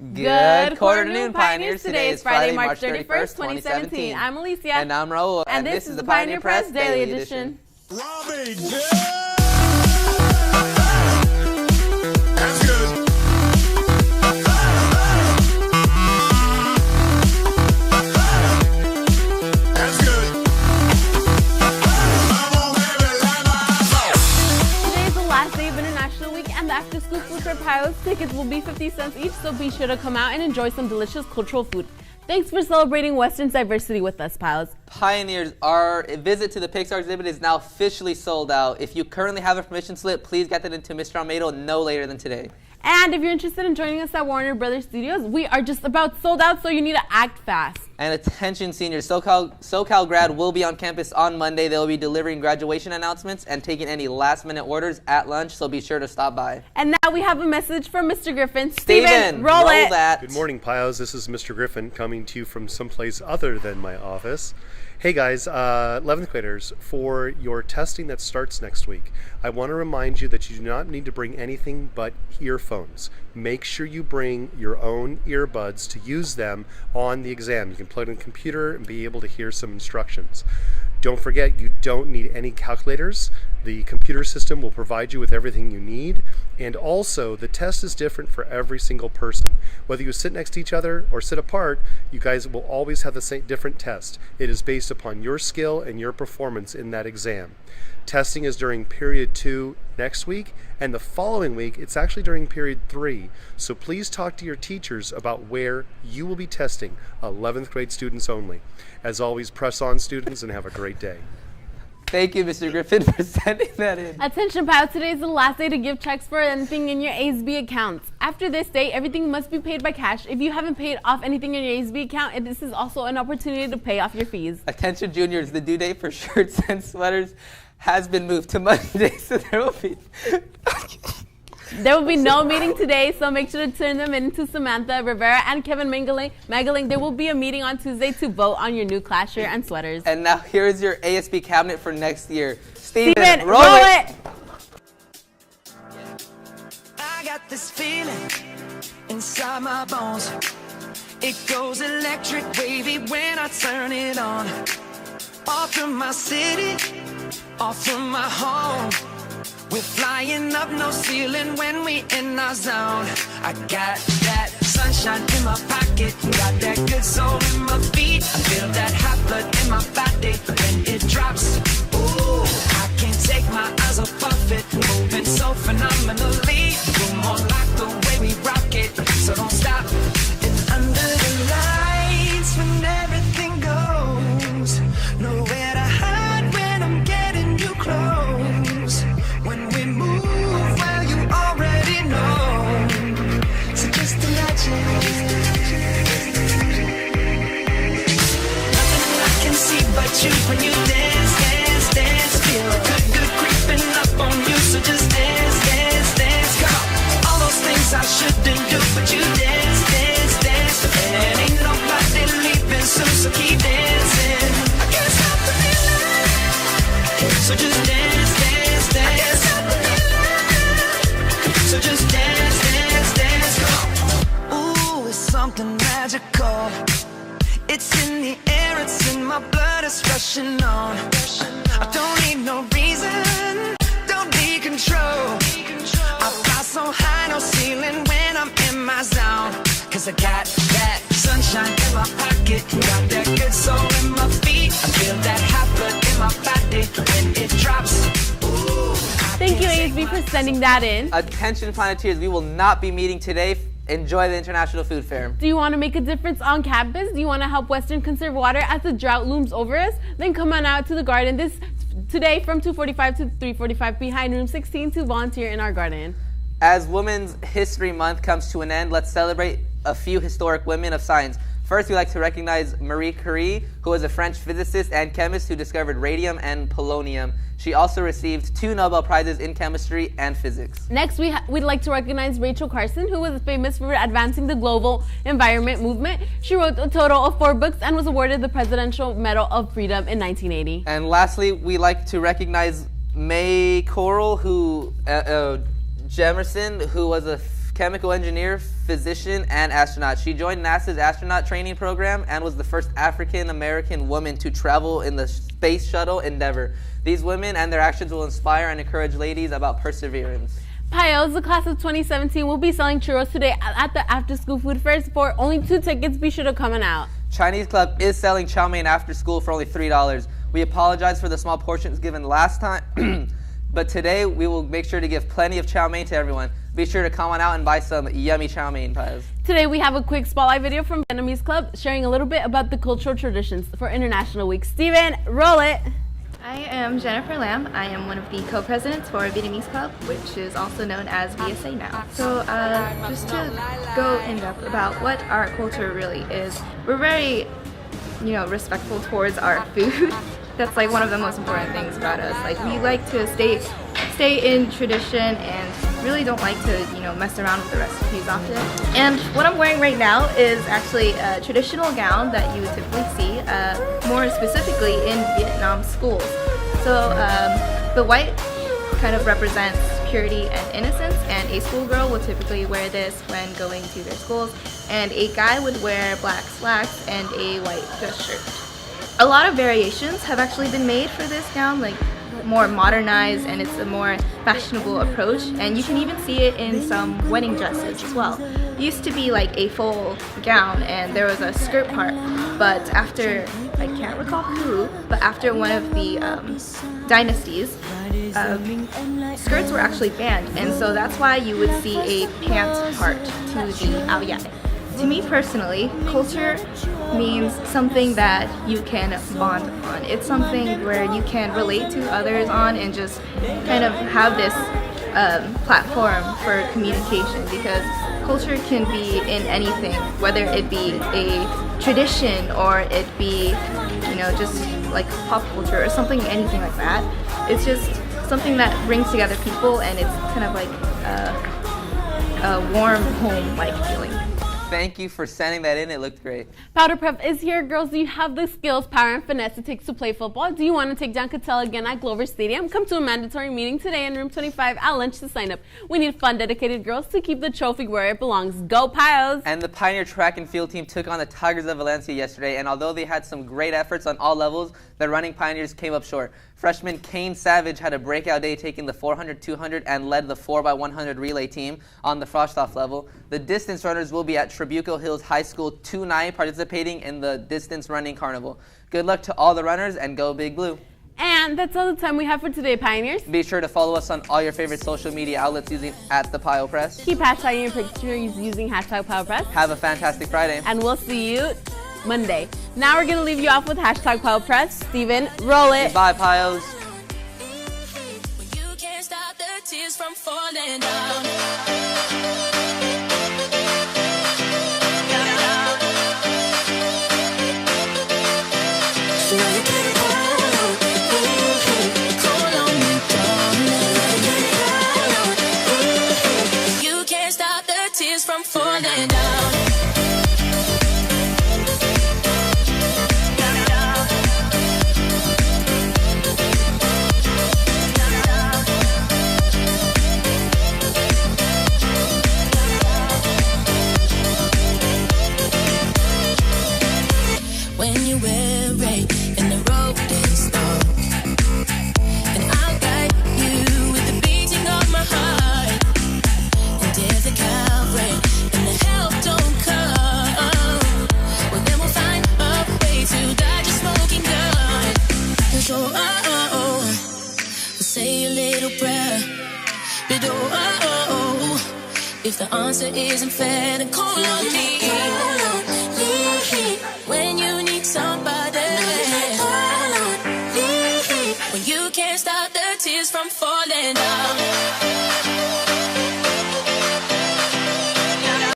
Good quarter to noon, Pioneers. Today is Friday, March 31st, 2017. I'm Alicia. And I'm Raul. And this is the Pioneer Press Daily Edition. Robbie, that's good. That's good. Today is the last day of International Week, and the after-school food for Pilots tickets will be 50 cents each, so be sure to come out and enjoy some delicious cultural food. Thanks for celebrating Western's diversity with us, Pilots. Pioneers, our visit to the Pixar exhibit is now officially sold out. If you currently have a permission slip, please get that into Mr. Almeida no later than today. And if you're interested in joining us at Warner Brothers Studios, we are just about sold out, so you need to act fast. And attention seniors, SoCal Grad will be on campus on Monday. They'll be delivering graduation announcements and taking any last-minute orders at lunch, so be sure to stop by. And now we have a message from Mr. Griffin. Steven, roll it. that. Good morning, Pios. This is Mr. Griffin coming to you from someplace other than my office. Hey guys, 11th graders, for your testing that starts next week, I want to remind you that you do not need to bring anything but earphones. Make sure you bring your own earbuds to use them on the exam. You can plug in a computer and be able to hear some instructions. Don't forget, you don't need any calculators. The computer system will provide you with everything you need. And also, the test is different for every single person. Whether you sit next to each other or sit apart, you guys will always have the same different test. It is based upon your skill and your performance in that exam. Testing is during period 2 next week, and the following week, it's actually during period 3. So please talk to your teachers about where you will be testing 11th grade students only. As always, press on, students, and have a great day. Thank you, Mr. Griffin, for sending that in. Attention, Pilots. Today is the last day to give checks for anything in your ASB accounts. After this day, everything must be paid by cash. If you haven't paid off anything in your ASB account, this is also an opportunity to pay off your fees. Attention, juniors, the due date for shirts and sweaters has been moved to Monday, so there will be no meeting today, so make sure to turn them in to Samantha Rivera and Kevin Magaling. There will be a meeting on Tuesday to vote on your new class shirt and sweaters. And now here is your ASB cabinet for next year. Steven, roll it! I got this feeling inside my bones. It goes electric wavy when I turn it on. Off from my city, off from my home. We're flying up, no ceiling when we in our zone. I got that sunshine in my pocket, got that good soul in my feet. I feel that hot blood in my body when it drops. Ooh, I can't take my eyes off of it, moving so phenomenally. You're more like the way we rock it, so don't stop. And under the lights when everything goes, nowhere to hide when I'm getting you close. When we move, well, you already know. So just imagine. Nothing I can see but you when you dance, dance, dance. Feel good creeping up on you. So just dance, dance, dance. Come on. All those things I shouldn't do, but you dance, dance, dance. And ain't nobody leaving soon, so keep dancing. I can't stop the feeling. So just dance, dance, dance. So just dance, dance, dance, come on. Ooh, it's something magical. It's in the air, it's in my blood, it's rushing on. I don't need no reason, don't need control. I fly so high, no ceiling when I'm in my zone. Cause I got that sunshine in my pocket, got that good soul in my feet. I feel that hot blood in my body when it drops. Thank you, ASB, for sending that in. Attention, Planeteers, we will not be meeting today. Enjoy the International Food Fair. Do you want to make a difference on campus? Do you want to help Western conserve water as the drought looms over us? Then come on out to the garden today from 2:45 to 3:45 behind room 16 to volunteer in our garden. As Women's History Month comes to an end, let's celebrate a few historic women of science. First, we'd like to recognize Marie Curie, who was a French physicist and chemist who discovered radium and polonium. She also received 2 Nobel Prizes in chemistry and physics. Next, we'd like to recognize Rachel Carson, who was famous for advancing the global environment movement. She wrote a total of 4 books and was awarded the Presidential Medal of Freedom in 1980. And lastly, we'd like to recognize May Coral, Jemerson, who was a chemical engineer, physician, and astronaut. She joined NASA's astronaut training program and was the first African-American woman to travel in the Space Shuttle Endeavour. These women and their actions will inspire and encourage ladies about perseverance. Pios, the class of 2017, will be selling churros today at the after-school food fairs for only 2 tickets. Be sure to come on out. Chinese Club is selling chow mein after school for only $3. We apologize for the small portions given last time, but today we will make sure to give plenty of chow mein to everyone. Be sure to come on out and buy some yummy chow mein pies. Today we have a quick spotlight video from Vietnamese Club sharing a little bit about the cultural traditions for International Week. Steven, roll it! I am Jennifer Lam. I am one of the co-presidents for Vietnamese Club, which is also known as VSA now. So just to go in depth about what our culture really is, we're very, respectful towards our food. That's like one of the most important things about us. Like we like to stay in tradition and really don't like to, mess around with the recipes often. And what I'm wearing right now is actually a traditional gown that you would typically see, more specifically in Vietnam schools. So the white kind of represents purity and innocence, and a schoolgirl would typically wear this when going to their schools, and a guy would wear black slacks and a white dress shirt. A lot of variations have actually been made for this gown, like more modernized, and it's a more fashionable approach, and you can even see it in some wedding dresses as well. It used to be like a full gown and there was a skirt part, but after, I can't recall who, but after one of the dynasties, skirts were actually banned, and so that's why you would see a pant part to the ao dai. To me personally, culture means something that you can bond on. It's something where you can relate to others on and just kind of have this platform for communication, because culture can be in anything, whether it be a tradition or it be, just like pop culture or something, anything like that. It's just something that brings together people, and it's kind of like a warm home-like feeling. Thank you for sending that in. It looked great. Powder Prep is here. Girls, do you have the skills, power, and finesse it takes to play football? Do you want to take down Cattell again at Glover Stadium? Come to a mandatory meeting today in room 25 at lunch to sign up. We need fun, dedicated girls to keep the trophy where it belongs. Go Pios! And the Pioneer track and field team took on the Tigers of Valencia yesterday, and although they had some great efforts on all levels, the running Pioneers came up short. Freshman Kane Savage had a breakout day taking the 400, 200, and led the 4x100 relay team on the Frostoff level. The distance runners will be at Trabuco Hills High School 2-9 participating in the Distance Running Carnival. Good luck to all the runners, and go Big Blue. And that's all the time we have for today, Pioneers. Be sure to follow us on all your favorite social media outlets using @ThePioPress. Keep hashtagging your pictures using #PioPress. Have a fantastic Friday. And we'll see you Monday. Now we're going to leave you off with #PioPress. Steven, roll it. Bye, Pios. You can't stop the tears from falling down. You can't stop the tears from falling down. When you weary and the road is long, and I'll guide you with the beating of my heart. And if the Calvary and the help don't come, well then we'll find a way to dodge a smoking gun. And so we'll say a little prayer, but if the answer isn't fair, then call on me. When you need somebody, when you can't stop the tears from falling down.